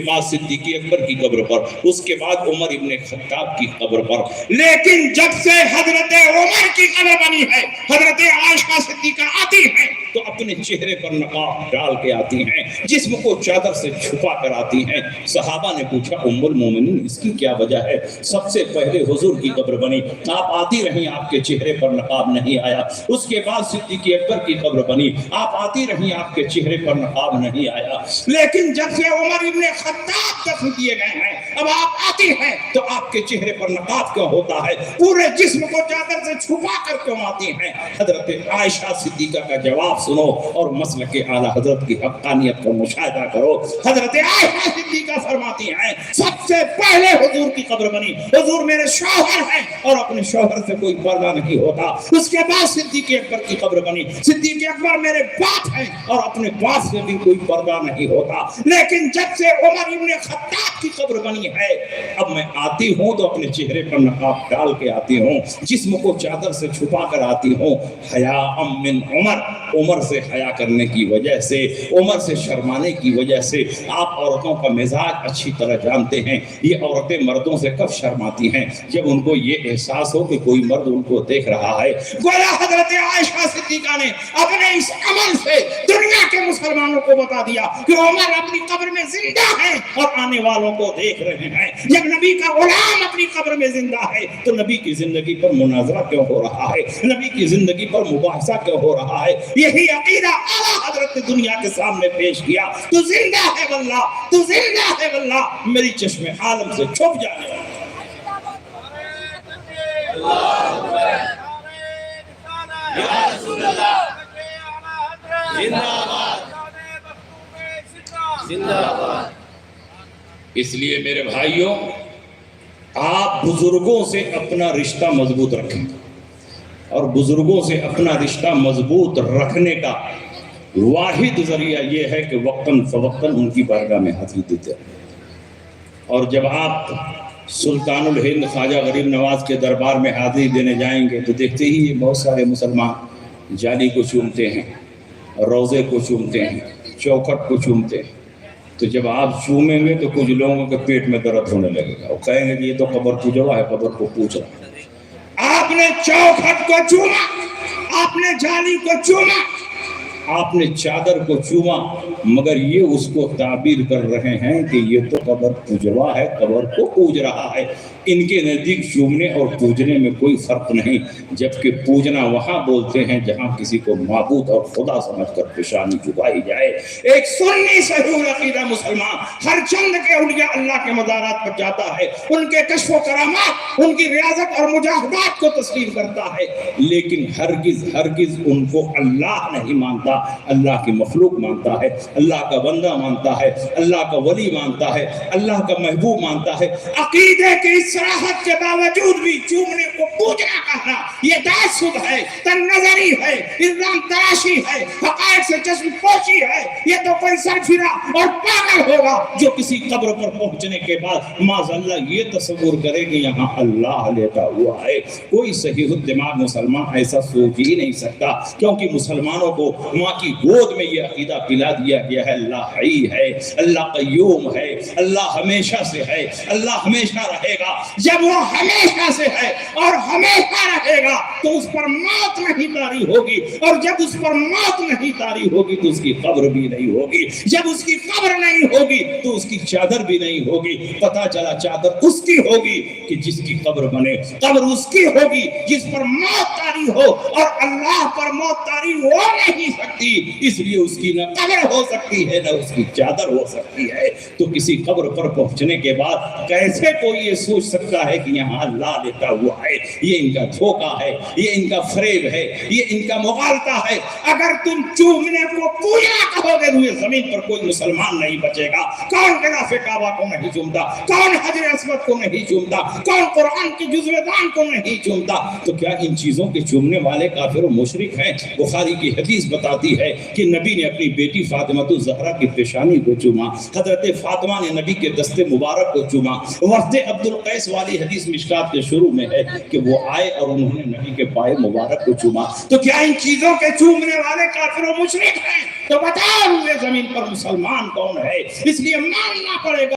بعد صدیق اکبر کی قبر پر، اس کے بعد عمر ابن خطاب کی قبر پر. لیکن جب سے حضرت عمر کی قبر بنی ہے، حضرت عائشہ صدیقہ آتی ہیں تو اپنے چہرے پر نقاب ڈال کے آتی ہیں، جسم کو چادر سے چھپا کر آتی ہیں. صحابہ نے پوچھا ام المومنین اس کی کیا وجہ ہے؟ سب سے پہلے حضور کی قبر بنی، آپ آتی رہیں، آپ کے چہرے پر نقاب نہیں آیا. اس کے بعد صدیق اکبر کی قبر بنی، آپ آتی رہیں، آپ کے چہرے پر نقاب نہیں آیا. لیکن جب سے عمر ابن خطاب دفن کیے گئے ہیں، اب آپ آتی ہیں تو آپ کے چہرے پر نقاب کیوں ہوتا ہے؟ پورے جسم کو چادر سے چھپا کر کیوں آتی ہیں؟ حضرت عائشہ صدیقہ کا جواب سنو اور مسلک اعلیٰ حضرت کی حقانیت کا مشاہدہ کرو. حضرت عائشہ صدیقہ فرماتی ہیں سب سے پہلے حضور کی قبر بنی، حضور میرے شوہر ہیں اور اپنے شوہر سے کوئی پردہ نہیں ہوتا. اس کے بعد صدیق اکبر کی قبر بنی، صدیق اکبر میرے باپ ہیں اور اپنے باپ سے بھی کوئی پردہ نہیں ہوتا. لیکن جب سے عمر ابن خطاب کی قبر بنی ہے، اب میں آتی ہوں تو اپنے چہرے پر نقاب ڈال کے آتی ہوں، جسم کو چادر سے چھپا کر آتی ہوں. حیاء من عمر، عمر سے حیا کرنے کی وجہ سے، عمر سے شرمانے کی وجہ سے. آپ عورتوں کا مزاج اچھی طرح جانتے ہیں. یہ عورتیں مردوں سے کب شرماتی ہیں؟ جب ان کو یہ احساس ہو کہ کوئی مرد ان کو دیکھ رہا ہے. گویا حضرت عائشہ صدیقہ نے اپنے اس عمل سے دنیا کے مسلمانوں کو بتا دیا کہ عمر اپنی قبر میں زندہ ہے اور آنے والوں کو دیکھ رہے ہیں. جب نبی کا غلام اپنی قبر میں زندہ ہے تو نبی کی زندگی پر مناظرہ کیوں ہو رہا ہے؟ نبی کی زندگی پر مباحثہ کیوں ہو رہا ہے؟ یہی عقیدہ اعلیٰ حضرت نے دنیا کے سامنے پیش کیا. تو زندہ ہے واللہ، تو زندہ ہے واللہ، میری چشم عالم سے چھپ جانے والا. یا رسول اللہ زندہ باد. اس لیے میرے بھائیوں، آپ بزرگوں سے اپنا رشتہ مضبوط رکھیں، اور بزرگوں سے اپنا رشتہ مضبوط رکھنے کا واحد ذریعہ یہ ہے کہ وقتاً فوقتاً ان کی بارگاہ میں حاضری دیتے ہیں. اور جب آپ سلطان الہند خواجہ غریب نواز کے دربار میں حاضری دینے جائیں گے تو دیکھتے ہی بہت سارے مسلمان جالی کو چومتے ہیں، روضے کو چومتے ہیں، چوکھٹ کو چومتے ہیں. تو جب آپ چومیں گے تو کچھ لوگوں کے پیٹ میں درد ہونے لگے گا، وہ کہیں گے کہ یہ تو قبر پوجا ہے، قبر کو پوچھ رہا ہے. آپ نے چوکھٹ کو چوما، آپ نے جالی کو چوما، آپ نے چادر کو چوما، مگر یہ اس کو تعبیر کر رہے ہیں کہ یہ تو قبر پوجوا ہے، قبر کو پوج رہا ہے. ان کے نزدیک چومنے اور پوجنے میں کوئی فرق نہیں، جبکہ پوجنا وہاں بولتے ہیں جہاں کسی کو معبود اور خدا سمجھ کر پیشانی جھکائی جائے. ایک سنی صحیح عقیدہ مسلمان ہر چند کے اولیاء اللہ کے مزارات پر جاتا ہے، ان کے کشف و کرامات، ان کی ریاضت اور مجاہدات کو تسلیم کرتا ہے، لیکن ہرگز ہرگز ان کو اللہ نہیں مانتا، اللہ کی مخلوق مانتا ہے، اللہ کا بندہ مانتا ہے، اللہ کا ولی مانتا ہے، اللہ کا محبوب مانتا ہے. عقیدے کی صراحت کے باوجود بھی چومنے کو پوجنا کہنا یہ تعصب ہے، تن نظری ہے، الزام تراشی ہے، حقائق سے چشم پوشی ہے. یہ تو کوئی سرفرا اور پاگل ہوگا جو کسی قبر پر پہنچنے کے بعد معاذ اللہ یہ تصور کرے کہ یہاں اللہ لیٹا ہوا ہے. کوئی صحیح الدماغ مسلمان ایسا سوچ ہی نہیں سکتا، کیونکہ مسلمانوں کو ماں کی گود میں یہ عقیدہ پلا دیا گیا ہے اللہ حی ہے، اللہ قیوم ہے، اللہ ہمیشہ سے ہے، اللہ ہمیشہ رہے گا. جب وہ ہمیشہ سے ہے اور ہمیشہ رہے گا تو اس پر موت نہیں طاری ہوگی، اور جب اس پر موت نہیں طاری ہوگی تو اس کی قبر بھی نہیں ہوگی. جب اس کی قبر نہیں ہوگی تو اس کی چادر بھی نہیں ہوگی. پتہ چلا چادر اس کی ہوگی کہ جس کی قبر بنے، قبر اس کی ہوگی جس پر موت طاری ہو، اور اللہ پر موت طاری ہو نہیں سکتی، اس لیے اس کی نہ قبر ہو سکتی ہے نہ اس کی چادر ہو سکتی ہے. تو کسی قبر پر پہنچنے کے بعد کیسے کوئی یہ سوچ سکتا ہے کہ یہاں اللہ لیٹا ہوا ہے؟ یہ ان کا دھوکہ ہے، یہ ان کا فریب ہے، یہ ان کا مغالطہ ہے. اگر تم چومنے کو پوجنا کہو گے تو زمین پر کوئی مسلمان نہیں بچے گا. کون غلاف کعبہ کو نہیں چومتا؟ کون حجر اسود کو نہیں چومتا؟ کون قرآن کی جزو دان کو نہیں چومتا؟ تو کیا ان چیزوں کے چومنے والے کافر و مشرک ہیں؟ بخاری کی حدیث بتاتی فرماتی ہے کہ نبی نے اپنی بیٹی فاطمہ الزہرا کی پیشانی کو چوما، حضرت فاطمہ نے نبی کے دست مبارک کو چوما۔ وفد عبد القیس والی حدیث مشکات کے شروع میں ہے کہ وہ آئے اور انہوں نے نبی کے پائے مبارک کو چوما۔ تو کیا ان چیزوں کے چومنے والے کافر و مشرک ہیں؟ تو بتاؤ روئے زمین پر مسلمان کون ہے؟ اس لیے ماننا پڑے گا